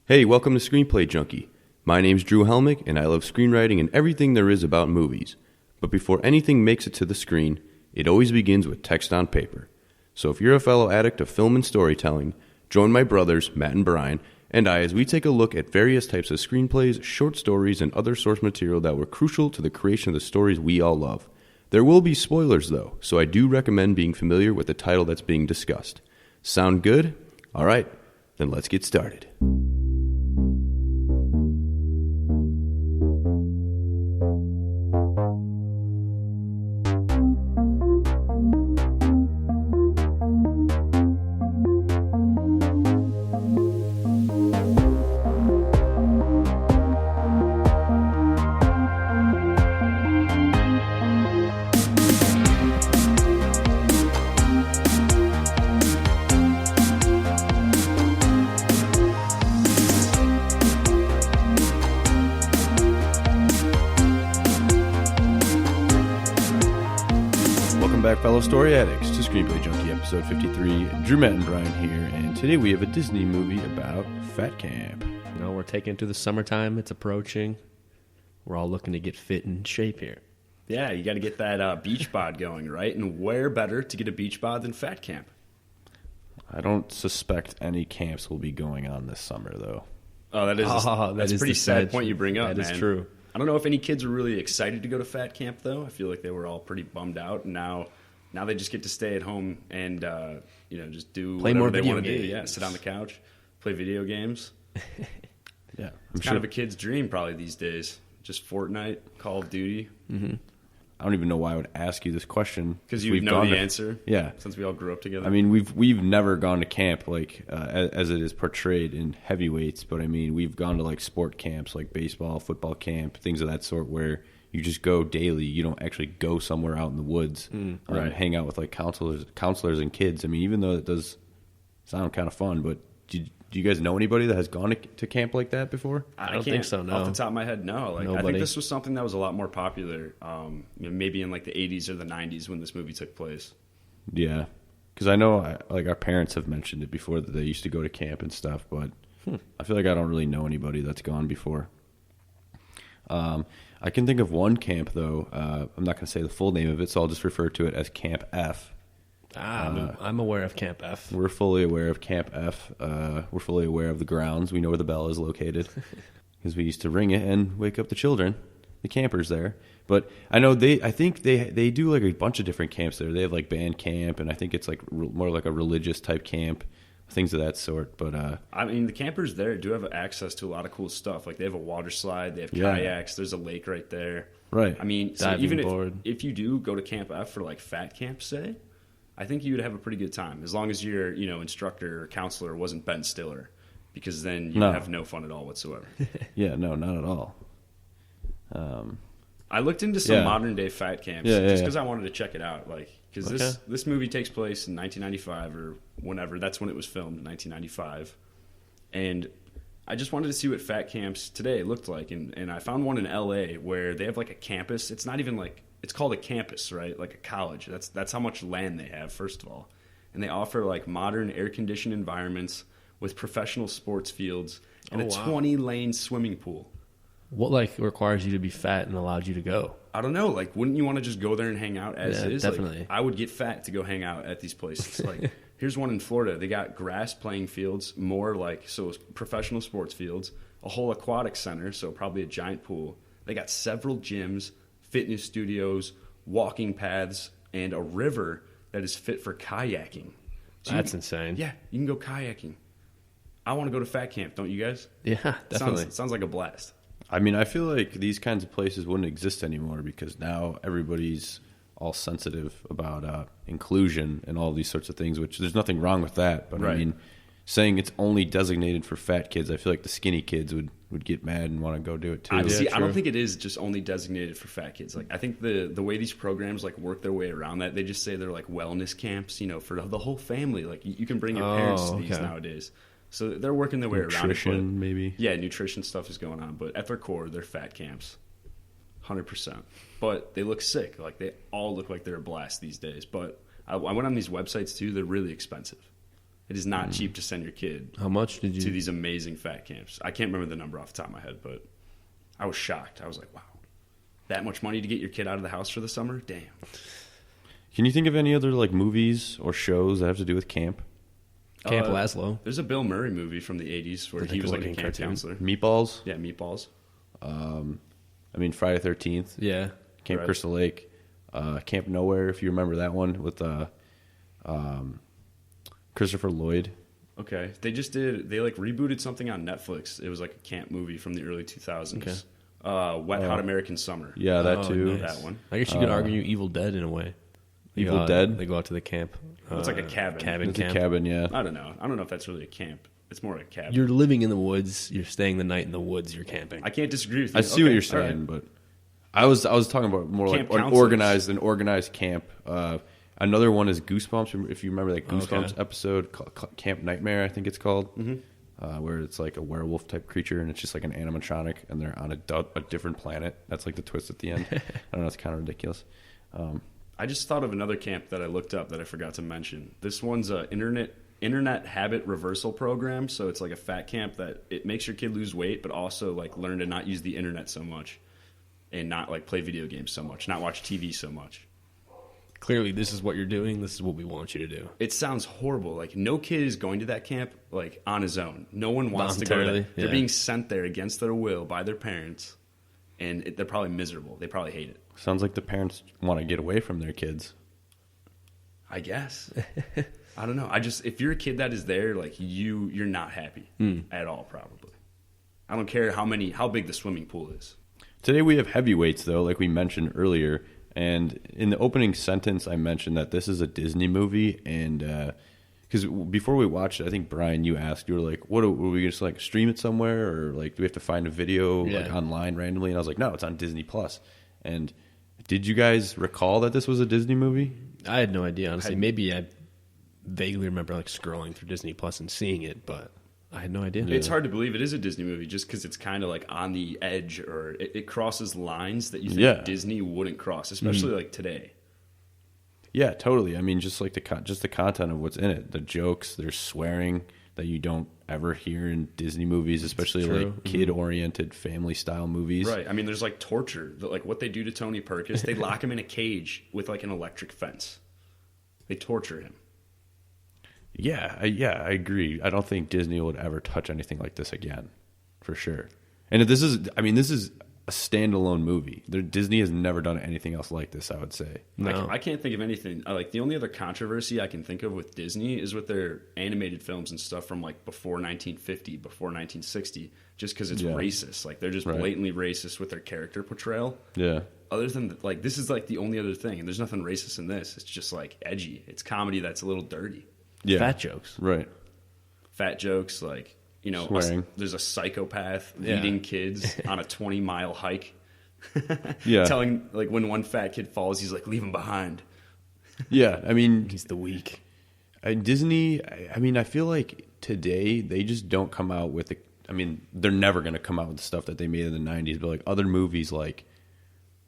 Hey, welcome to Screenplay Junkie. My name's Drew Hellmich, and I love screenwriting and everything there is about movies. But before anything makes it to the screen, it always begins with text on paper. So if you're a fellow addict of film and storytelling, join my brothers, Matt and Bryan, and I as we take a look at various types of screenplays, short stories, and other source material that were crucial to the creation of the stories we all love. There will be spoilers, though, so I do recommend being familiar with the title that's being discussed. Sound good? All right, then let's get started. Fellow story addicts to Screenplay Junkie episode 53. Drew, Matt, and Bryan here, and today we have a Disney movie about fat camp. You know, we're taking it to the summertime. It's approaching. We're all looking to get fit and in shape here. Yeah, you got to get that beach bod going, right? And where better to get a beach bod than fat camp? I don't suspect any camps will be going on this summer, though. Oh, that's a pretty sad point you bring up, man. That is true. I don't know if any kids were really excited to go to fat camp, though. I feel like they were all pretty bummed out, and now they just get to stay at home and just do play whatever more they want to games. do. Yeah, sit on the couch, play video games. Yeah, it's kind of a kid's dream probably these days. Just Fortnite, Call of Duty. Mm-hmm. I don't even know why I would ask you this question because you know the answer. Yeah, since we all grew up together. I mean, we've never gone to camp like as it is portrayed in Heavyweights, but I mean we've gone to like sport camps like baseball, football camp, things of that sort where you just go daily. You don't actually go somewhere out in the woods, right? Hang out with like counselors and kids. I mean, even though it does sound kind of fun, but do you guys know anybody that has gone to camp like that before? I don't think so. No, off the top of my head, no. Like, I think this was something that was a lot more popular, maybe in like the 80s or the 90s when this movie took place. Yeah, because I know like our parents have mentioned it before that they used to go to camp and stuff, but I feel like I don't really know anybody that's gone before. I can think of one camp, though. I'm not going to say the full name of it, so I'll just refer to it as Camp F. I'm aware of Camp F. We're fully aware of Camp F. We're fully aware of the grounds. We know where the bell is located because we used to ring it and wake up the children, the campers there. But I know I think they do like a bunch of different camps there. They have like band camp, and I think it's like more like a religious type camp. Things of that sort, but I mean, the campers there do have access to a lot of cool stuff. Like they have a water slide, they have kayaks. There's a lake right there. Right. I mean, so even if you do go to Camp F for like fat camp, say, I think you would have a pretty good time as long as your instructor or counselor wasn't Ben Stiller, because then you would have no fun at all whatsoever. Yeah, no, not at all. I looked into some modern day fat camps just because I wanted to check it out, because this movie takes place in 1995 or whenever. That's when it was filmed, in 1995, and I just wanted to see what fat camps today looked like, and I found one in L.A. where they have like a campus. It's not even like it's called a campus, right? Like a college. That's how much land they have, first of all, and they offer like modern air conditioned environments with professional sports fields and a 20-lane swimming pool. What like requires you to be fat and allows you to go? I don't know. Like, wouldn't you want to just go there and hang out as is? Definitely. Like, I would get fat to go hang out at these places. Like, here's one in Florida. They got grass playing fields, professional sports fields, a whole aquatic center, so probably a giant pool. They got several gyms, fitness studios, walking paths, and a river that is fit for kayaking. So that's insane. Yeah, you can go kayaking. I want to go to fat camp, don't you guys? Yeah, definitely. Sounds like a blast. I mean, I feel like these kinds of places wouldn't exist anymore because now everybody's all sensitive about inclusion and all these sorts of things, which there's nothing wrong with that. But right. I mean, saying it's only designated for fat kids, I feel like the skinny kids would get mad and want to go do it too. I don't think it is just only designated for fat kids. Like, I think the way these programs like work their way around that, they just say they're like wellness camps, for the whole family. Like you can bring your parents to these nowadays. So they're working their way around it. Nutrition, maybe? Yeah, nutrition stuff is going on. But at their core, they're fat camps. 100%. But they look sick. Like, they all look like they're a blast these days. But I went on these websites, too. They're really expensive. It is not cheap to send your kid. How much did you to these amazing fat camps? I can't remember the number off the top of my head, but I was shocked. I was like, wow, that much money to get your kid out of the house for the summer? Damn. Can you think of any other like movies or shows that have to do with camp? Camp Laszlo? There's a Bill Murray movie from the 80s where he was like a camp counselor. Meatballs? Yeah, Meatballs. I mean, Friday the 13th. Yeah. Camp Crystal Lake. Camp Nowhere, if you remember that one, with Christopher Lloyd. Okay. They like rebooted something on Netflix. It was like a camp movie from the early 2000s. Okay. Wet Hot American Summer. Yeah, that too. Nice. That one. I guess you could argue Evil Dead in a way. Evil Dead? They go out to the camp. It's like a cabin. It's a cabin, yeah. I don't know. I don't know if that's really a camp. It's more like a cabin. You're living in the woods. You're staying the night in the woods. You're camping. I can't disagree with you. I see what you're saying, but I was talking about more camp like an organized camp. Another one is Goosebumps. If you remember that Goosebumps episode, Camp Nightmare, I think it's called, where it's like a werewolf type creature and it's just like an animatronic and they're on a different planet. That's like the twist at the end. I don't know. It's kind of ridiculous. I just thought of another camp that I looked up that I forgot to mention. This one's a internet habit reversal program. So it's like a fat camp that it makes your kid lose weight, but also like learn to not use the internet so much and not like play video games so much, not watch TV so much. Clearly, this is what you're doing. This is what we want you to do. It sounds horrible. Like no kid is going to that camp like on his own. No one wants to go there. They're being sent there against their will by their parents, and they're probably miserable. They probably hate it. Sounds like the parents want to get away from their kids. I guess. I don't know. If you're a kid that is there, like you're not happy at all. Probably. I don't care how big the swimming pool is. Today we have heavyweights though, like we mentioned earlier. And in the opening sentence, I mentioned that this is a Disney movie, and because before we watched it, I think Bryan, you asked, you were like, "What are we just like stream it somewhere, or like do we have to find a video like online randomly?" And I was like, "No, it's on Disney Plus." And did you guys recall that this was a Disney movie? I had no idea, honestly. Maybe I vaguely remember like scrolling through Disney Plus and seeing it, but I had no idea. It's hard to believe it is a Disney movie just because it's kind of like on the edge, or it crosses lines that you think Disney wouldn't cross, especially like today. Yeah, totally. I mean, just like the content of what's in it, the jokes, there's swearing that you don't ever hear in Disney movies, especially like kid-oriented, family-style movies. Right. I mean, there's like torture, like what they do to Tony Perkis. They lock him in a cage with like an electric fence. They torture him. Yeah, I agree. I don't think Disney would ever touch anything like this again, for sure. And this is a standalone movie. Disney has never done anything else like this, I would say. No. I can't think of anything. Like the only other controversy I can think of with Disney is with their animated films and stuff from like before 1950, before 1960, just because it's racist. Like they're just blatantly racist with their character portrayal. Yeah. Other than like this is like the only other thing, and there's nothing racist in this. It's just like edgy. It's comedy that's a little dirty. Yeah. Fat jokes. Right. Fat jokes, like, you know, there's a psychopath leading kids on a 20-mile hike. Telling, like, when one fat kid falls, he's like, leave him behind. Yeah, I mean... He's the weak. Disney, I mean, I feel like today they just don't come out with... they're never going to come out with the stuff that they made in the 90s, but, like, other movies like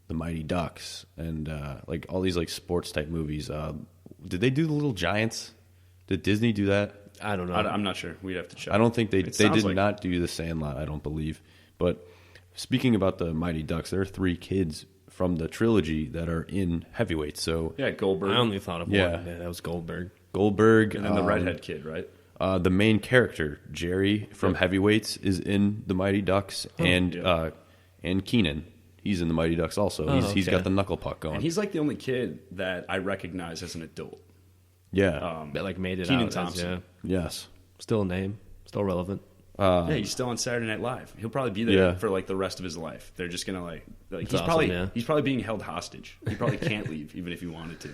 The Mighty Ducks and, like, all these, like, sports-type movies. Did they do The Little Giants? Did Disney do that? I don't know. I'm not sure. We'd have to check. I don't think they did not do The Sandlot, I don't believe. But speaking about the Mighty Ducks, there are 3 kids from the trilogy that are in heavyweights. So yeah, Goldberg. I only thought of one. Yeah, that was Goldberg. And then the redhead kid, right? The main character, Jerry from Heavyweights, is in the Mighty Ducks, and Kenan. He's in the Mighty Ducks also. He's got the knuckle puck going. And he's like the only kid that I recognize as an adult. Yeah. That like made it Kenan out. Thompson. Yes. Still a name. Still relevant. Yeah, he's still on Saturday Night Live. He'll probably be there for like the rest of his life. They're just gonna like he's probably being held hostage. He probably can't leave even if he wanted to.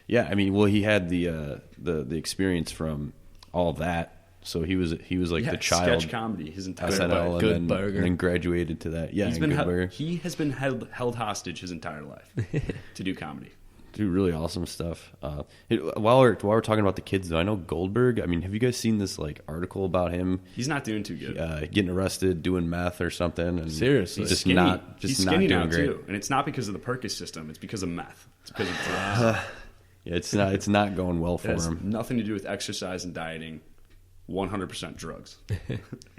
Yeah, I mean, well, he had the experience from all of that. So he was like the child sketch comedy his entire SNL life. and then graduated to that. Yeah, he has been held hostage his entire life to do comedy. Do really awesome stuff. While we're talking about the kids, though, I know Goldberg. I mean, have you guys seen this like article about him? He's not doing too good. Getting arrested, doing meth or something. And seriously, he's skinny. He's skinny now too, and it's not because of the Perkis system. It's because of meth. It's because of drugs. It's not going well for it has him. Nothing to do with exercise and dieting. 100% drugs.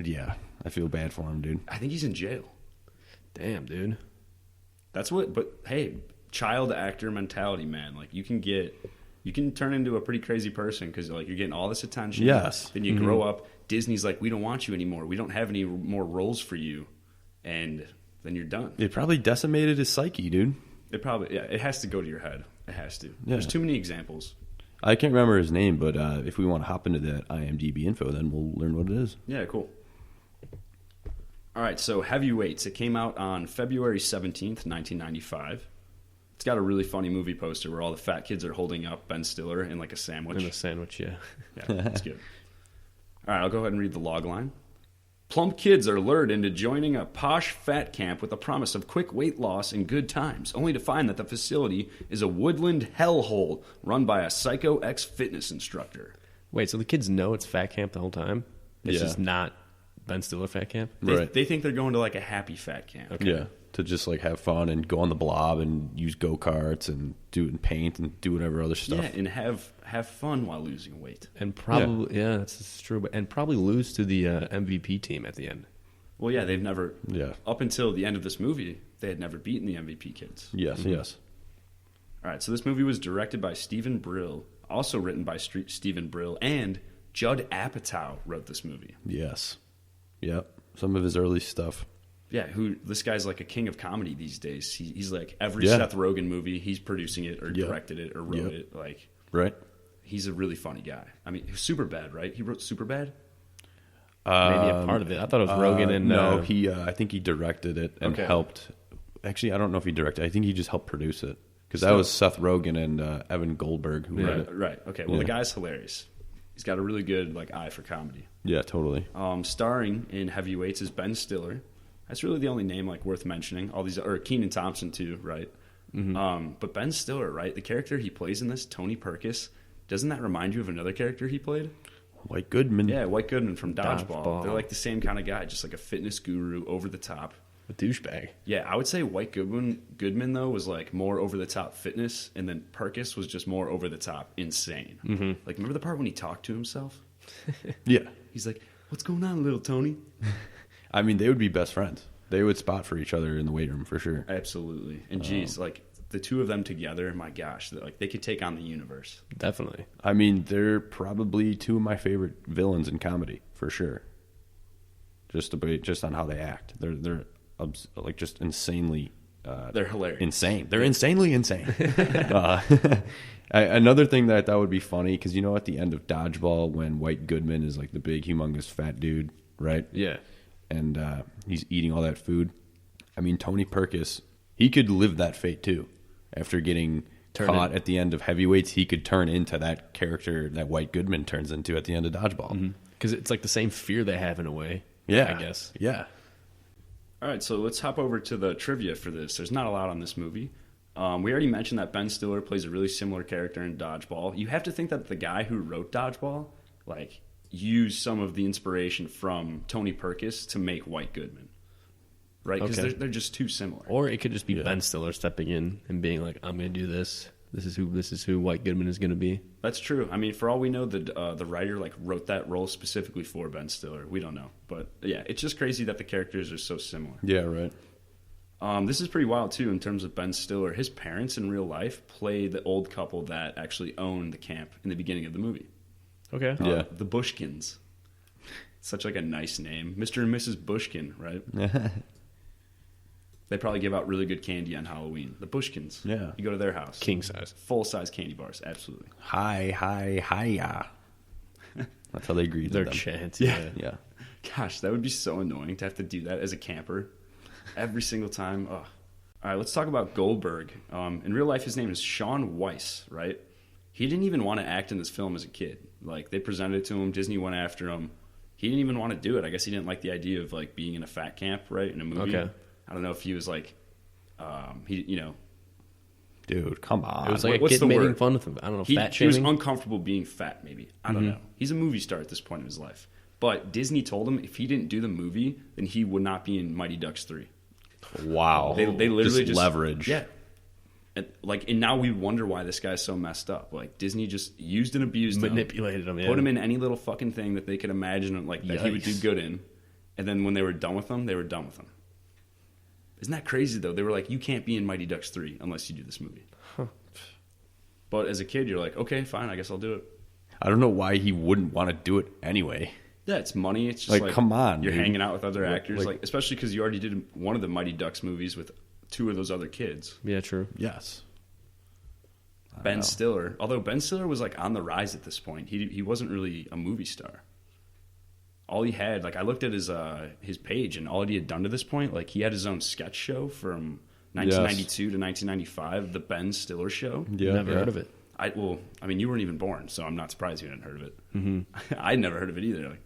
Yeah, I feel bad for him, dude. I think he's in jail. Damn, dude. That's what. But hey, child actor mentality, man. Like you can turn into a pretty crazy person because like you're getting all this attention. Yes. Then you grow up. Disney's like, we don't want you anymore. We don't have any more roles for you, and then you're done. It probably decimated his psyche, dude. It has to go to your head. It has to. Yeah. There's too many examples. I can't remember his name, but if we want to hop into that IMDb info, then we'll learn what it is. Yeah, cool. All right, so Heavyweights. It came out on February 17th, 1995. It's got a really funny movie poster where all the fat kids are holding up Ben Stiller in like a sandwich. In a sandwich, yeah. Yeah, that's good. All right, I'll go ahead and read the log line. Plump kids are lured into joining a posh fat camp with a promise of quick weight loss and good times, only to find that the facility is a woodland hellhole run by a psycho ex-fitness instructor. Wait, so the kids know it's fat camp the whole time? It's Yeah. just not Ben Stiller fat camp? They think they're going to like a happy fat camp. Okay. Yeah, to just like have fun and go on the blob and use go-karts and do it in paint and do whatever other stuff. Yeah, and have fun while losing weight. And probably, yeah, that's true. And probably lose to the MVP team at the end. Well, yeah, they've never, Yeah. up until the end of this movie, they had never beaten the MVP kids. Yes, yes. All right, so this movie was directed by Steven Brill, also written by Steven Brill, and Judd Apatow wrote this movie. Yes. Yep. Some of his early stuff. Yeah, this guy's like a king of comedy these days. He's like every Yeah. Seth Rogen movie, he's producing it or Yeah. directed it or wrote Yep. it. Like, Right? he's a really funny guy. I mean, Superbad, right? He wrote Superbad? Maybe a part of it. I thought it was Rogen and... No, I think he directed it and Okay. helped. Actually, I don't know if he directed. I think he just helped produce it. Because that was Seth Rogen and Evan Goldberg who wrote it. Right. Okay. Well, Yeah. the guy's hilarious. He's got a really good like eye for comedy. Yeah, totally. Starring in Heavyweights is Ben Stiller. That's really the only name like worth mentioning. All these, or Kenan Thompson too, right? But Ben Stiller, right? The character he plays in this, Tony Perkis, doesn't that remind you of another character he played? White Goodman. Yeah, White Goodman from Dodgeball. Dodgeball. They're like the same kind of guy, just like a fitness guru, over the top. A douchebag. Yeah, I would say White Goodman though was like more over the top fitness, and then Perkis was just more over the top insane. Like, remember the part when he talked to himself? Yeah. He's like, "What's going on, little Tony?" I mean, they would be best friends. They would spot for each other in the weight room for sure. Absolutely. And geez, like the two of them together, my gosh, like they could take on the universe. Definitely. I mean, they're probably two of my favorite villains in comedy for sure. Just on how they act, they're like just insanely. They're hilarious. Insane. They're insanely insane. Another thing that I thought would be funny, because you know at the end of Dodgeball when White Goodman is like the big humongous fat dude, right? Yeah. And he's eating all that food. I mean, Tony Perkis, he could live that fate too. After getting caught at the end of Heavyweights, he could turn into that character that White Goodman turns into at the end of Dodgeball. Because it's like the same fear they have in a way. Yeah. I guess. Yeah. All right, so let's hop over to the trivia for this. There's not a lot on this movie. We already mentioned that Ben Stiller plays a really similar character in Dodgeball. You have to think that the guy who wrote Dodgeball, like, used some of the inspiration from Tony Perkis to make White Goodman, right? Because they're just too similar. Or it could just be Ben Stiller stepping in and being like, "I'm going to do this. This is who White Goodman is going to be." That's true. I mean, for all we know, the writer like wrote that role specifically for Ben Stiller. We don't know, but yeah, it's just crazy that the characters are so similar. Yeah, right. This is pretty wild too in terms of Ben Stiller. His parents in real life play the old couple that actually owned the camp in the beginning of the movie. Okay. Yeah. The Bushkins. Such like a nice name, Mr. and Mrs. Bushkin, right? They probably give out really good candy on Halloween. The Bushkins. Yeah. You go to their house. King size. Full-size candy bars, absolutely. Hi. That's how they greet Their them. chant. Yeah. Yeah. Gosh, that would be so annoying to have to do that as a camper every single time. Ugh. All right, let's talk about Goldberg. In real life, his name is Shaun Weiss, right? He didn't even want to act in this film as a kid. Like, they presented it to him. Disney went after him. He didn't even want to do it. I guess he didn't like the idea of, like, being in a fat camp, right, in a movie. Okay. I don't know if he was, like, Dude, come on. It was like What's a kid the making word? fun of him. I don't know, fat He was shaming. uncomfortable being fat, maybe. I don't know. He's a movie star at this point in his life. But Disney told him if he didn't do the movie, then he would not be in Mighty Ducks 3. Wow. They literally just leverage. Yeah. And now we wonder why this guy's so messed up. Like, Disney just used and abused manipulated him, put him in any little fucking thing that they could imagine, like, that he would do good in. And then when they were done with him, they were done with him. Isn't that crazy, though? They were like, you can't be in Mighty Ducks 3 unless you do this movie. Huh. But as a kid, you're like, okay, fine, I guess I'll do it. I don't know why he wouldn't want to do it anyway. Yeah, it's money. It's just like come on, you're dude. hanging out with other actors, like especially because you already did one of the Mighty Ducks movies with 2 of those other kids. Yeah, true. Yes. Ben Stiller, although Ben Stiller was like on the rise at this point, he wasn't really a movie star. All he had, like, I looked at his page, and all he had done to this point, like, he had his own sketch show from 1992 to 1995, the Ben Stiller Show. Yeah, never heard of it. I mean, you weren't even born, so I'm not surprised you hadn't heard of it. Mm-hmm. I'd never heard of it either. Like,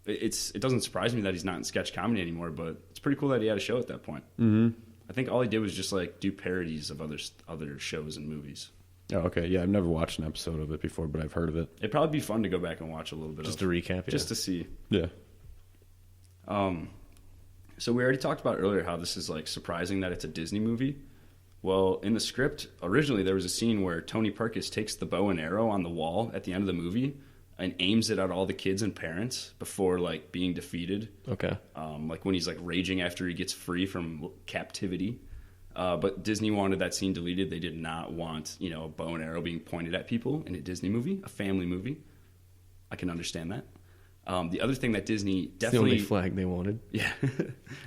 it doesn't surprise me that he's not in sketch comedy anymore, but it's pretty cool that he had a show at that point. Mm-hmm. I think all he did was just like do parodies of other shows and movies. Oh, okay. Yeah, I've never watched an episode of it before, but I've heard of it. It'd probably be fun to go back and watch a little bit. Just to recap, just to see. Yeah. So we already talked about earlier how this is like surprising that it's a Disney movie. Well, in the script, originally there was a scene where Tony Perkis takes the bow and arrow on the wall at the end of the movie and aims it at all the kids and parents before like being defeated. Okay. Like when he's like raging after he gets free from captivity. But Disney wanted that scene deleted. They did not want, a bow and arrow being pointed at people in a Disney movie, a family movie. I can understand that. The other thing that Disney definitely... It's the only flag they wanted. Yeah.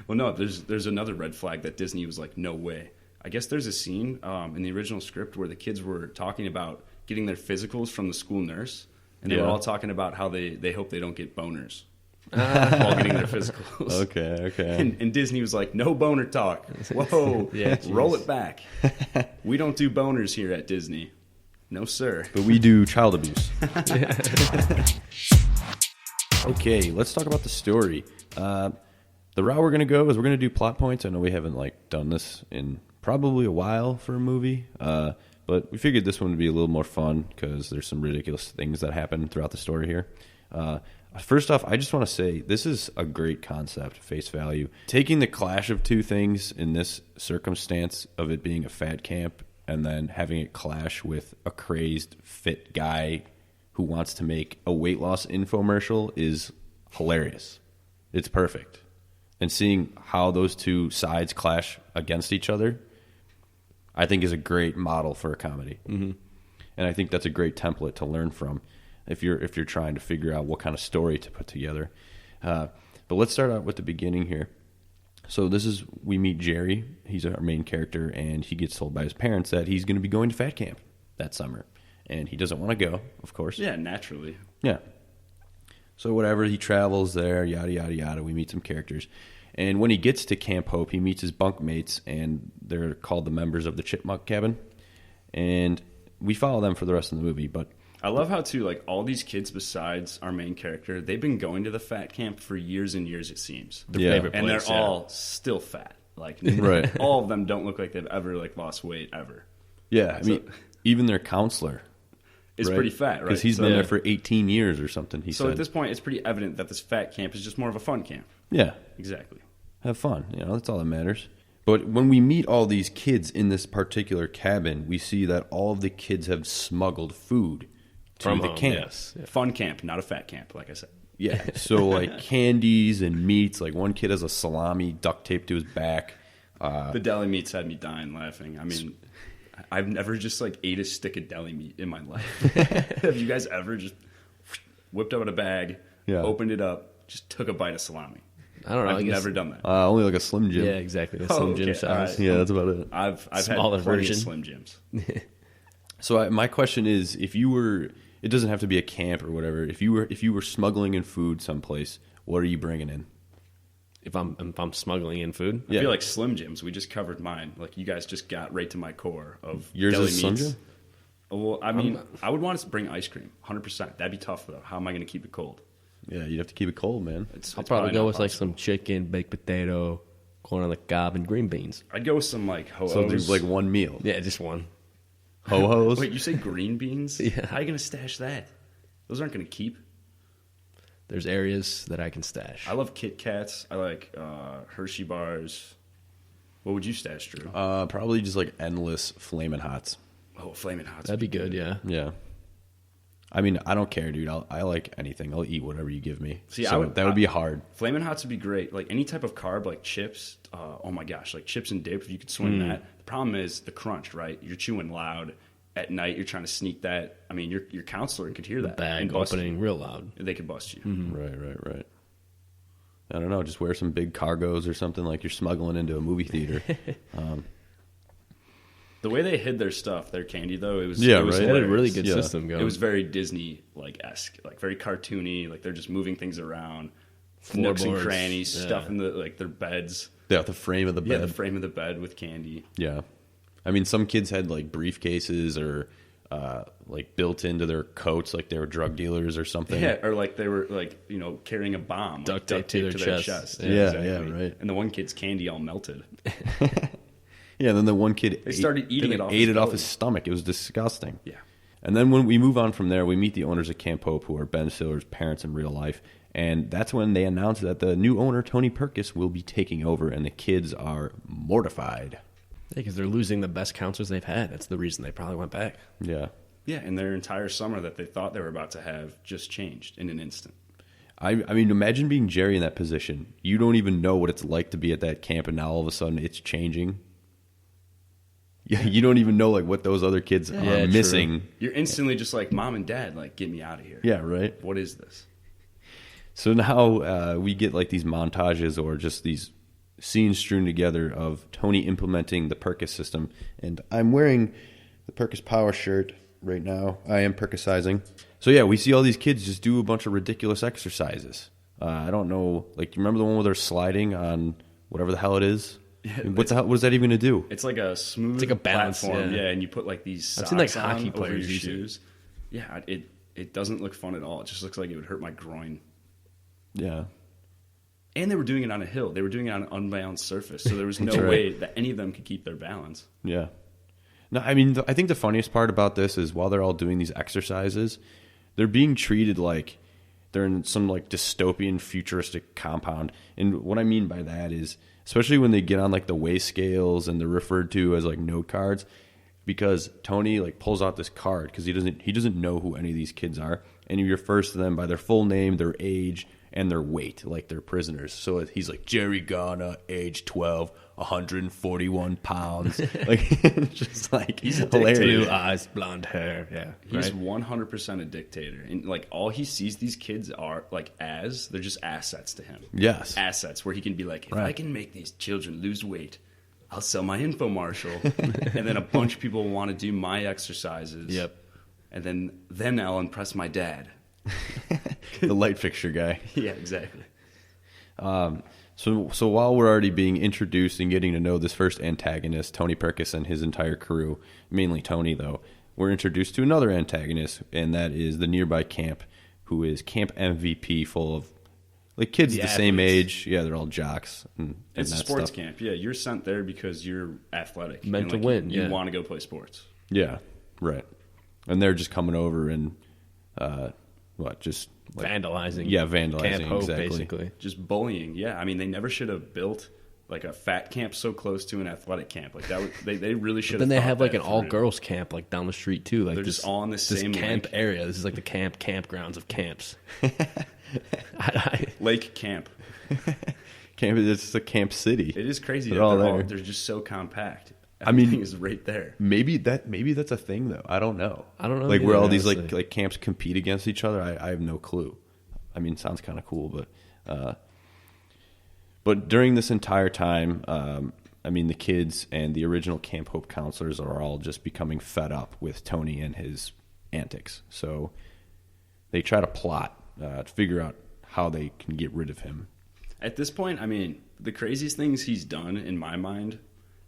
Well, no, there's another red flag that Disney was like, no way. I guess there's a scene in the original script where the kids were talking about getting their physicals from the school nurse. And they were all talking about how they hope they don't get boners while getting their physicals. Okay. And Disney was like, no boner talk. Whoa, roll it back. We don't do boners here at Disney. No, sir. But we do child abuse. Okay, let's talk about the story. The route we're going to go is we're going to do plot points. I know we haven't done this in probably a while for a movie, but we figured this one would be a little more fun because there's some ridiculous things that happen throughout the story here. First off, I just want to say this is a great concept, face value. Taking the clash of two things in this circumstance of it being a fat camp and then having it clash with a crazed, fit guy who wants to make a weight loss infomercial is hilarious. It's perfect. And seeing how those two sides clash against each other, I think is a great model for a comedy. Mm-hmm. And I think that's a great template to learn from if you're trying to figure out what kind of story to put together. But let's start out with the beginning here. So we meet Jerry. He's our main character, and he gets told by his parents that he's going to be going to fat camp that summer. And he doesn't want to go, of course. Yeah, naturally. Yeah. So whatever, he travels there, yada, yada, yada. We meet some characters. And when he gets to Camp Hope, he meets his bunkmates, and they're called the members of the Chipmunk Cabin. And we follow them for the rest of the movie. But I love how, too, all these kids besides our main character, they've been going to the fat camp for years and years, it seems. Their favorite place, and they're all still fat. Right. All of them don't look like they've ever, lost weight, ever. Yeah, I mean, even their counselor is pretty fat, right? Because he's been there for 18 years or something, he said. At this point, it's pretty evident that this fat camp is just more of a fun camp. Yeah. Exactly. Have fun. That's all that matters. But when we meet all these kids in this particular cabin, we see that all of the kids have smuggled food from the camp. Yes. Yeah. Fun camp, not a fat camp, like I said. Yeah. So, candies and meats. One kid has a salami duct taped to his back. The deli meats had me dying laughing. I mean, I've never just ate a stick of deli meat in my life. Have you guys ever just whipped out a bag, opened it up, just took a bite of salami? I don't know. I've never done that. Only a Slim Jim. Yeah, exactly. The Slim Jim size. Right. Yeah, that's about it. I've had Smaller plenty version. of Slim Jims. So my question is, if you were, it doesn't have to be a camp or whatever. If you were smuggling in food someplace, what are you bringing in? If I'm smuggling in food, I feel like Slim Jims. We just covered mine. You guys just got right to my core of yours deli is Slim meats. Jim? Well, I mean, I would want us to bring ice cream, 100%. That'd be tough though. How am I going to keep it cold? Yeah, you'd have to keep it cold, man. I'll probably go with some chicken, baked potato, corn on the cob, and green beans. I'd go with some ho-hos. So do one meal. Yeah, just one. Ho-hos? Wait, you say green beans? Yeah. How are you going to stash that? Those aren't going to keep. There's areas that I can stash. I love Kit Kats. I like Hershey bars. What would you stash, Drew? Probably just like endless Flamin' Hots. Oh, Flamin' Hots. That'd be good, yeah. Yeah. I mean, I don't care, dude. I like anything. I'll eat whatever you give me. See, that would be hard. Flamin' Hots would be great. Like any type of carb, like chips. Oh my gosh, like chips and dip. If you could swing that. The problem is the crunch, right? You're chewing loud at night. You're trying to sneak that. I mean, your counselor could hear that. Bag opening real loud. They could bust you. Right. I don't know. Just wear some big cargos or something like you're smuggling into a movie theater. The way they hid their stuff, their candy, though, it was they had a really good system going. It was very Disney esque, like very cartoony. Like they're just moving things around, Floorboards, nooks and crannies, stuff in their beds. Yeah, the frame of the bed. Yeah, the frame of the bed with candy. Yeah, I mean, some kids had like briefcases or like built into their coats, like they were drug dealers or something. Yeah, or like they were carrying a bomb, duct tape to their chest. Yeah, right. And the one kid's candy all melted. Yeah, and then the one kid started eating it off his stomach. It was disgusting. Yeah. And then when we move on from there, we meet the owners of Camp Hope, who are Ben Stiller's parents in real life. And that's when they announce that the new owner, Tony Perkis, will be taking over, and the kids are mortified. Yeah, because they're losing the best counselors they've had. That's the reason they probably went back. Yeah. Yeah, and their entire summer that they thought they were about to have just changed in an instant. I mean, imagine being Jerry in that position. You don't even know what it's like to be at that camp, and now all of a sudden it's changing. Yeah, you don't even know like what those other kids are missing. True. You're instantly just like, Mom and Dad, like, get me out of here. Yeah, right. What is this? So now we get like these montages or just these scenes strewn together of Tony implementing the Perkis system. And I'm wearing the Perkis Power shirt right now. I am Perkisizing. So yeah, we see all these kids just do a bunch of ridiculous exercises. I don't know, like, you remember the one where they're sliding on whatever the hell it is? Yeah, what is that even going to do? It's like a smooth it's like a balance, platform, and you put like these socks I've seen like hockey players over your shoes. Yeah, it doesn't look fun at all. It just looks like it would hurt my groin. Yeah. And they were doing it on a hill. They were doing it on an unbalanced surface, so there was no way that any of them could keep their balance. Yeah. No, I mean, I think the funniest part about this is while they're all doing these exercises, they're being treated like they're in some like dystopian futuristic compound. And what I mean by that is, especially when they get on like the weigh scales and they're referred to as like note cards, because Tony like pulls out this card because he doesn't know who any of these kids are, and he refers to them by their full name, their age, and their weight, like they're prisoners. So he's like Jerry Garner, age 12, 141 pounds. Like, just like he's hilarious. Blue eyes, blonde hair. Yeah, he's 100% a dictator, and like all he sees these kids are like they're just assets to him. Yes, assets where he can be like, if I can make these children lose weight, I'll sell my infomercial, and then a bunch of people want to do my exercises. Yep, and then I'll impress my dad. The light fixture guy. Yeah, exactly. So while we're already being introduced and getting to know this first antagonist, Tony Perkis and his entire crew, mainly Tony though, we're introduced to another antagonist, and that is the nearby camp, who is Camp MVP, full of like kids the same age. Yeah, they're all jocks. It's a sports camp. Yeah, you're sent there because you're athletic. Meant to win. You want to go play sports. Yeah, right. And they're just coming over and just like, vandalizing. Yeah, vandalizing. Camp Hope, exactly. basically. Just bullying. Yeah, I mean, they never should have built like a fat camp so close to an athletic camp. Like that, they really should. Then they have like an all girls camp like down the street too. Like they're just all in the same camp lake area. This is like the campgrounds of camps. Lake camp. Camp. It's a camp city. It is crazy. They're all there. They're just so compact. Everything is right there. Maybe that's a thing though. I don't know. Like where all these like camps compete against each other. I have no clue. I mean, it sounds kind of cool, but during this entire time, I mean, the kids and the original Camp Hope counselors are all just becoming fed up with Tony and his antics. So they try to plot to figure out how they can get rid of him. At this point, I mean, the craziest things he's done in my mind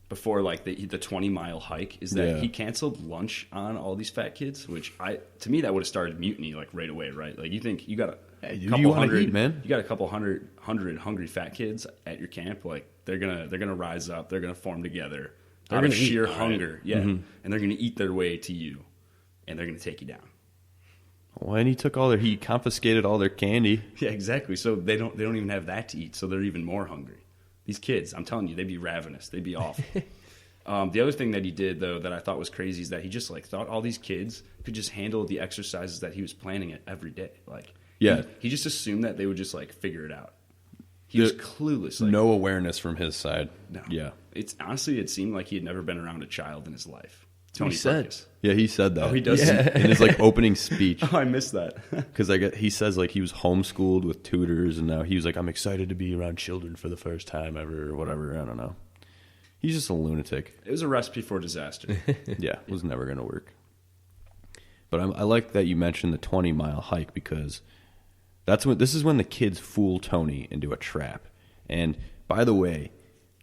before like the 20-mile hike is that he canceled lunch on all these fat kids, which to me that would have started mutiny like right away, right? Like you think you got a couple hundred hungry fat kids at your camp, like they're gonna rise up, they're gonna form together out of sheer hunger, and they're gonna eat their way to you, and they're gonna take you down. Well, and he confiscated all their candy. Yeah, exactly. So they don't even have that to eat, so they're even more hungry. These kids, I'm telling you, they'd be ravenous. They'd be awful. The other thing that he did, though, that I thought was crazy is that he just, like, thought all these kids could just handle the exercises that he was planning it every day. Like, he just assumed that they would just, like, figure it out. He was clueless. Like, no awareness from his side. No. Yeah. It's honestly, it seemed like he had never been around a child in his life. Tony Perkis. Yeah, he said that. Oh, he does? Yeah. In his, like, opening speech. Oh, I missed that. Because he says, like, he was homeschooled with tutors, and now he was like, I'm excited to be around children for the first time ever, or whatever. I don't know. He's just a lunatic. It was a recipe for disaster. Yeah, it was never going to work. But I like that you mentioned the 20-mile hike, because this is when the kids fool Tony into a trap. And by the way,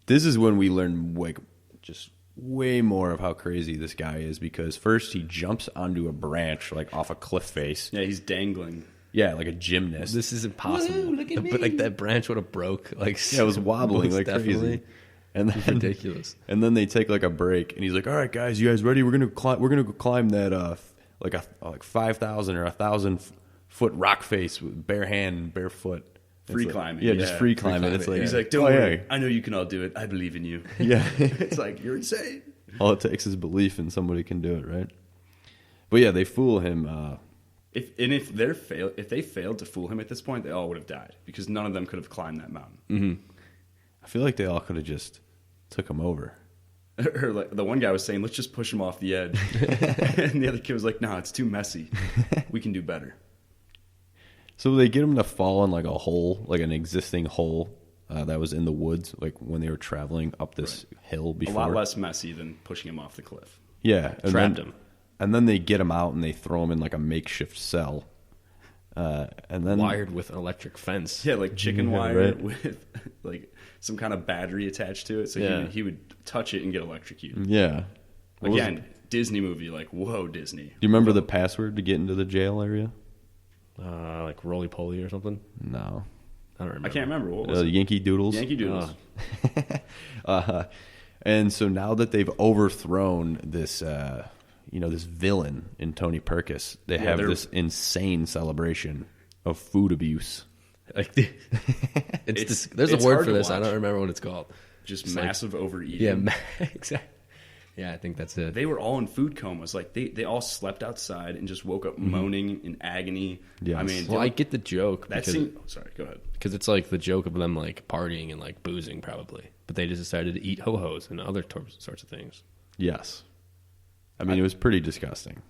this is when we learn, like, just way more of how crazy this guy is, because first he jumps onto a branch, like, off a cliff face. Yeah, he's dangling. Yeah, like a gymnast. This is impossible. Look at me. But, like, that branch would have broke. Like, yeah, it was wobbling like definitely. Crazy. And then, ridiculous. And then they take, like, a break, and he's like, "All right, guys, you guys ready? We're gonna go climb that like 5,000 or 1,000 foot rock face with bare hand and bare foot." Free like, climbing. Yeah, just free climbing. It's like, he's like, "Don't worry, I know you can all do it. I believe in you." Yeah. It's like, you're insane. All it takes is belief in somebody can do it, right? But yeah, they fool him. If they failed to fool him at this point, they all would have died, because none of them could have climbed that mountain. Mm-hmm. I feel like they all could have just took him over. Or like the one guy was saying, "Let's just push him off the edge," and the other kid was like, "No, it's too messy. We can do better." So they get him to fall in, like, a hole, like an existing hole that was in the woods, like when they were traveling up this hill before. A lot less messy than pushing him off the cliff. Yeah, trapped him, and then they get him out and they throw him in, like, a makeshift cell, and then wired with an electric fence. Yeah, like chicken wire, right. with like some kind of battery attached to it, so he would touch it and get electrocuted. Yeah. Again, Disney movie, like, whoa, Disney. Do you remember the password to get into the jail area? Like roly poly or something? No. I don't remember. I can't remember. What was it? Yankee Doodles. Yankee Doodles. And so now that they've overthrown this, this villain in Tony Perkis, they have this insane celebration of food abuse. Like, there's a word for this. I don't remember what it's called. Just massive overeating. Yeah, exactly. Yeah, I think that's it. They were all in food comas. Like, they all slept outside and just woke up moaning in agony. Yes. I mean, I get the joke. Sorry, go ahead. Because it's like the joke of them, like, partying and, like, boozing probably. But they just decided to eat ho-hos and other sorts of things. Yes. I mean, it was pretty disgusting.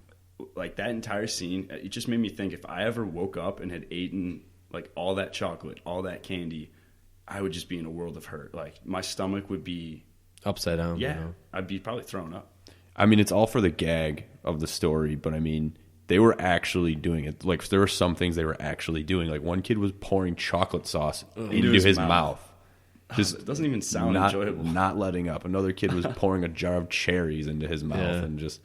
Like, that entire scene, it just made me think, if I ever woke up and had eaten, like, all that chocolate, all that candy, I would just be in a world of hurt. Like, my stomach would be upside down. Yeah, I'd be probably thrown up. I mean, it's all for the gag of the story, but I mean, they were actually doing it. Like, there were some things they were actually doing. Like, one kid was pouring chocolate sauce into his mouth. Just it doesn't even sound enjoyable. Not letting up. Another kid was pouring a jar of cherries into his mouth and just,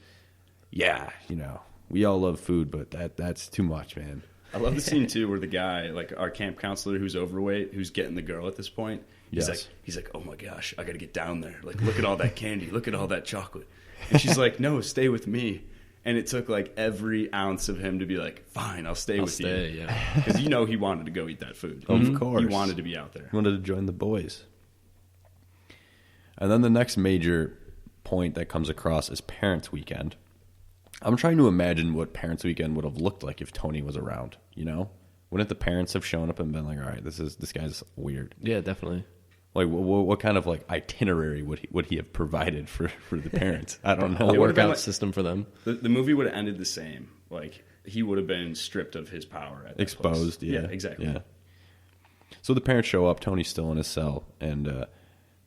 we all love food, but that's too much, man. I love the scene too where the guy, like our camp counselor who's overweight, who's getting the girl at this point, he's like, "Oh my gosh, I got to get down there. Like, look at all that candy, look at all that chocolate." And she's like, "No, stay with me." And it took like every ounce of him to be like, "Fine, I'll stay with you." Yeah. Because he wanted to go eat that food. Of course. He wanted to be out there. He wanted to join the boys. And then the next major point that comes across is Parents' Weekend. I'm trying to imagine what Parents' Weekend would have looked like if Tony was around, Wouldn't the parents have shown up and been like, "All right, this guy's weird." Yeah, definitely. Like, what kind of, like, itinerary would he have provided for the parents? I don't know. A workout system for them. The movie would have ended the same. Like, he would have been stripped of his power. At that exposed, place. yeah. Yeah, exactly. Yeah. So the parents show up. Tony's still in his cell, and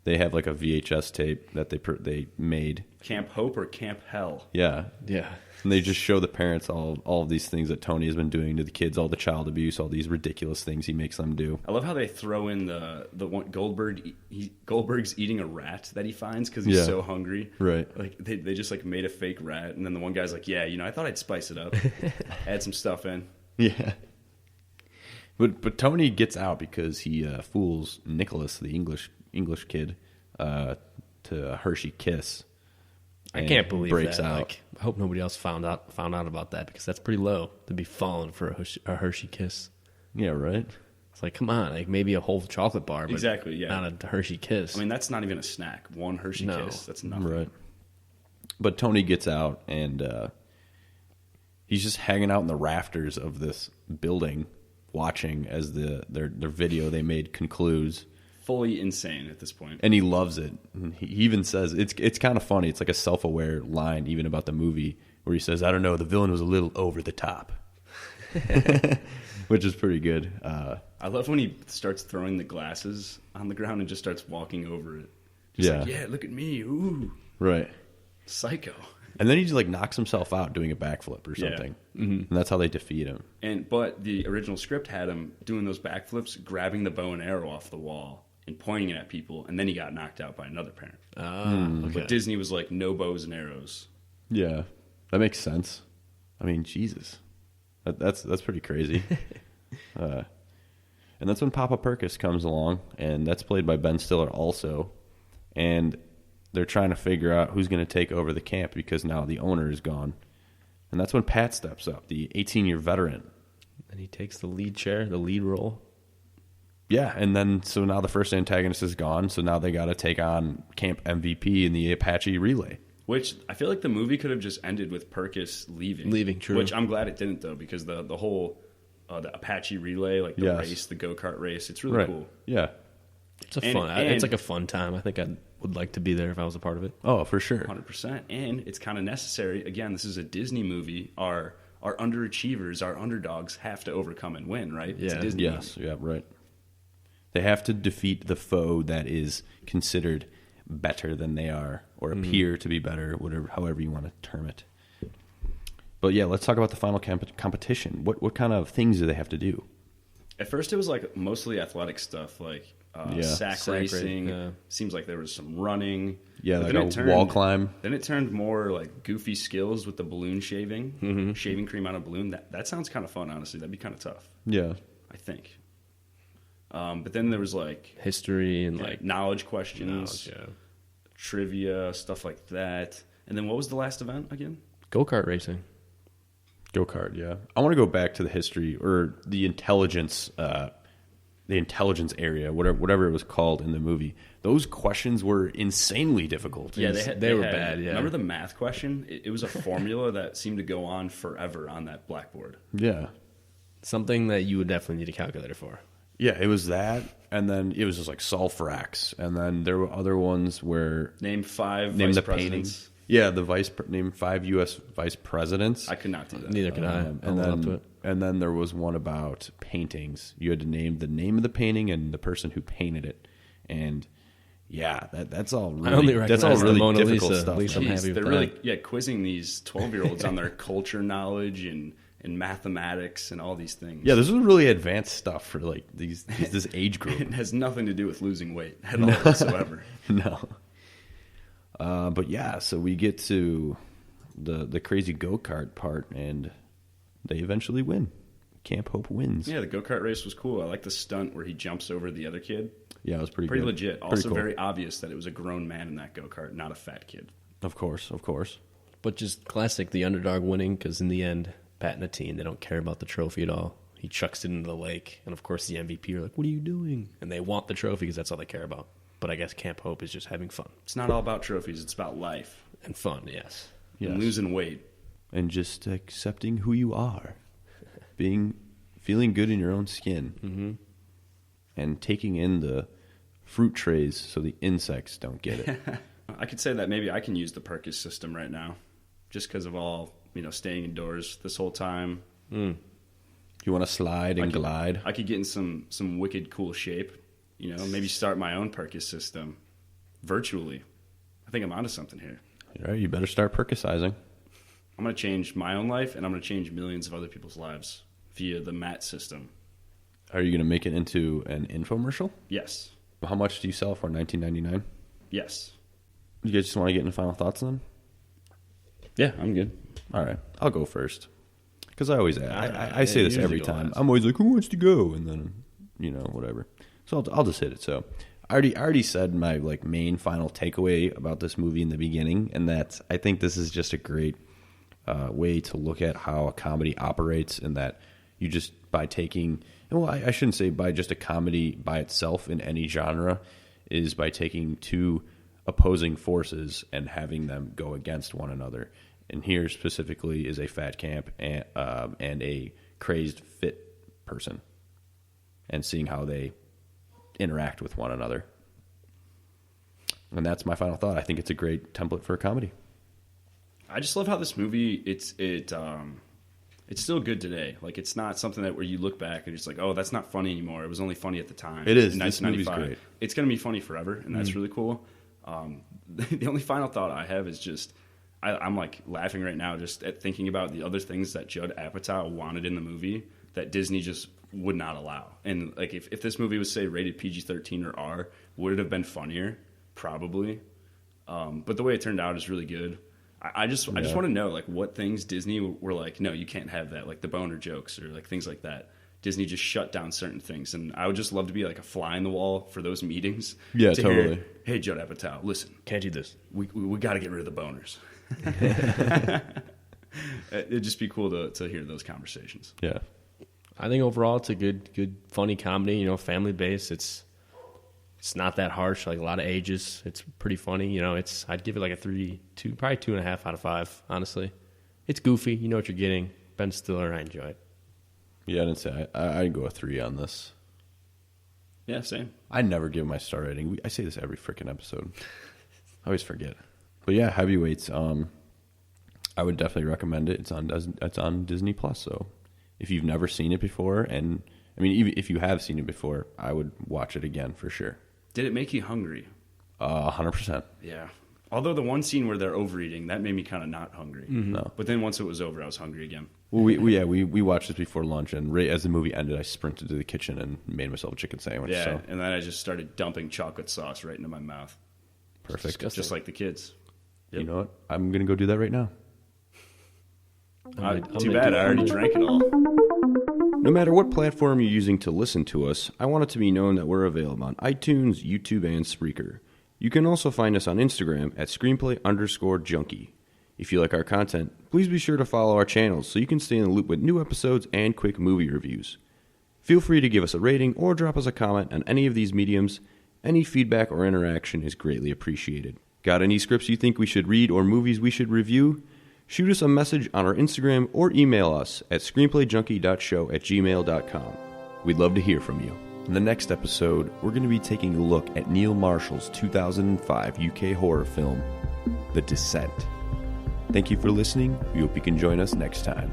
they have, like, a VHS tape that they made. Camp Hope or Camp Hell? Yeah. Yeah. And they just show the parents all of these things that Tony has been doing to the kids, all the child abuse, all these ridiculous things he makes them do. I love how they throw in the one Goldberg's eating a rat that he finds because he's so hungry. Right. Like they just like made a fake rat, and then the one guy's like, "Yeah, I thought I'd spice it up, add some stuff in." Yeah. But Tony gets out because he fools Nicholas, the English kid, to a Hershey kiss. I can't believe breaks that. out. Like, I hope nobody else found out about that, because that's pretty low to be falling for a Hershey kiss. Yeah, right. It's like, come on, like maybe a whole chocolate bar, but exactly, yeah, not a Hershey Kiss. I mean, that's not even a snack. One Hershey Kiss, that's nothing. Right. But Tony gets out, and he's just hanging out in the rafters of this building, watching as their video they made concludes. Fully insane at this point. And he loves it. And he even says, it's kind of funny. It's like a self-aware line even about the movie where he says, I don't know, the villain was a little over the top. Which is pretty good. I love when he starts throwing the glasses on the ground and just starts walking over it. Like, yeah, look at me. Ooh. Right. Psycho. And then he just like knocks himself out doing a backflip or something. Yeah. Mm-hmm. And that's how they defeat him. But the original script had him doing those backflips, grabbing the bow and arrow off the wall and pointing it at people, and then he got knocked out by another parent. Okay. But Disney was like, no bows and arrows. Yeah, that makes sense. I mean, Jesus. That's pretty crazy. And that's when Papa Perkis comes along, and that's played by Ben Stiller also. And they're trying to figure out who's going to take over the camp because now the owner is gone. And that's when Pat steps up, the 18-year veteran. And he takes the lead role. Yeah, and then so now the first antagonist is gone, so now they got to take on camp MVP in the Apache relay. Which I feel like the movie could have just ended with Perkis leaving. True. Which I'm glad it didn't, though, because the whole the Apache relay, like the race, the go-kart race, it's really cool. Yeah. It's it's like a fun time. I think I would like to be there if I was a part of it. Oh, for sure. 100%. And it's kind of necessary. Again, this is a Disney movie. Our underachievers, our underdogs have to overcome and win, right? Yeah. It's a Disney movie. Yeah, right. They have to defeat the foe that is considered better than they are, or appear to be better, however you want to term it. But yeah, let's talk about the final competition. What kind of things do they have to do? At first, it was like mostly athletic stuff, like sack racing. Yeah. Seems like there was some running. Yeah, like a wall climb. Then it turned more like goofy skills with the balloon shaving, shaving cream on a balloon. That sounds kind of fun, honestly. That'd be kind of tough. Yeah, I think. But then there was like history and like knowledge questions, trivia, stuff like that. And then what was the last event again? Go-kart racing. Go-kart, yeah. I want to go back to the history or the intelligence area, whatever it was called in the movie. Those questions were insanely difficult. Yeah, they were bad. Yeah, remember the math question? It was a formula that seemed to go on forever on that blackboard. Yeah, something that you would definitely need a calculator for. Yeah, it was that, and then it was just like solve for X, and then there were other ones where name vice presidents. Yeah, name 5 U.S. vice presidents. I could not do that. Neither could I. And then there was one about paintings. You had to name the name of the painting and the person who painted it, and yeah, that's all really difficult stuff. They're really quizzing these 12-year-olds on their culture knowledge and mathematics and all these things. Yeah, this is really advanced stuff for like this age group. It has nothing to do with losing weight at all whatsoever. No. But yeah, so we get to the crazy go-kart part, and they eventually win. Camp Hope wins. Yeah, the go-kart race was cool. I like the stunt where he jumps over the other kid. Yeah, it was pretty legit. Also cool. Very obvious that it was a grown man in that go-kart, not a fat kid. Of course. But just classic, the underdog winning, because in the end, Pat and the team, they don't care about the trophy at all. He chucks it into the lake, and of course the MVP are like, what are you doing? And they want the trophy because that's all they care about. But I guess Camp Hope is just having fun. It's not all about trophies. It's about life. And fun, yes. And losing weight. And just accepting who you are. Feeling good in your own skin. Mm-hmm. And taking in the fruit trays so the insects don't get it. I could say that maybe I can use the Perkis system right now. Just because of all, staying indoors this whole time. You want to slide and glide? I could get in some wicked cool shape. Maybe start my own Perkis system virtually. I think I'm onto something here. All right, you better start Perkisizing. I'm going to change my own life, and I'm going to change millions of other people's lives via the MAT system. Are you going to make it into an infomercial? Yes. How much do you sell for? $19.99? Yes. You guys just want to get into final thoughts then? Yeah, I'm good. All right, I'll go first. Because I always I say this every time. I'm always like, who wants to go? And then, whatever. So I'll just hit it. So I already said my main final takeaway about this movie in the beginning, and that I think this is just a great way to look at how a comedy operates, and that you just by taking well, I shouldn't say by just a comedy by itself in any genre, is by taking two opposing forces and having them go against one another. And here specifically is a fat camp and a crazed fit person, and seeing how they interact with one another. And that's my final thought. I think it's a great template for a comedy. I just love how this movie, it's still good today. Like, it's not something that where you look back and you're just like, oh, that's not funny anymore. It was only funny at the time. It is. In This movie's great. It's going to be funny forever, and that's really cool. The only final thought I have is just, I'm like laughing right now just at thinking about the other things that Judd Apatow wanted in the movie that Disney just would not allow. And like, if this movie was, say, rated PG-13 or R, would it have been funnier? Probably. But the way it turned out is really good. I just want to know, like, what things Disney were like, no, you can't have that, like the boner jokes or like things like that. Disney just shut down certain things, and I would just love to be like a fly in the wall for those meetings. Yeah, totally. Hey, Judd Apatow, listen, Can't do this. we got to get rid of the boners. It'd just be cool to hear those conversations. Yeah. I think overall it's a good, funny comedy. You know, family based. It's not that harsh. Like a lot of ages. It's pretty funny. You know, I'd give it like a 3, 2, probably 2.5 out of 5. Honestly, it's goofy. You know what you're getting. Ben Stiller, I enjoy it. Yeah, I didn't say I'd go a 3 on this. Yeah, same. I never give my star rating. I say this every freaking episode. I always forget. But yeah, Heavyweights. I would definitely recommend it. It's on Disney Plus. So if you've never seen it before, and I mean, even if you have seen it before, I would watch it again for sure. Did it make you hungry? 100%. Yeah. Although the one scene where they're overeating, that made me kind of not hungry. Mm-hmm. No. But then once it was over, I was hungry again. Well, we watched this before lunch, and right as the movie ended, I sprinted to the kitchen and made myself a chicken sandwich. Yeah, so. and then I just started dumping chocolate sauce right into my mouth. Perfect. Just like the kids. Yep. You know what? I'm going to go do that right now. Too bad, I already drank it all. No matter what platform you're using to listen to us, I want it to be known that we're available on iTunes, YouTube, and Spreaker. You can also find us on Instagram at screenplay_junkie. If you like our content, please be sure to follow our channels so you can stay in the loop with new episodes and quick movie reviews. Feel free to give us a rating or drop us a comment on any of these mediums. Any feedback or interaction is greatly appreciated. Got any scripts you think we should read or movies we should review? Shoot us a message on our Instagram or email us at screenplayjunkie.show@gmail.com. We'd love to hear from you. In the next episode, we're going to be taking a look at Neil Marshall's 2005 UK horror film, The Descent. Thank you for listening. We hope you can join us next time.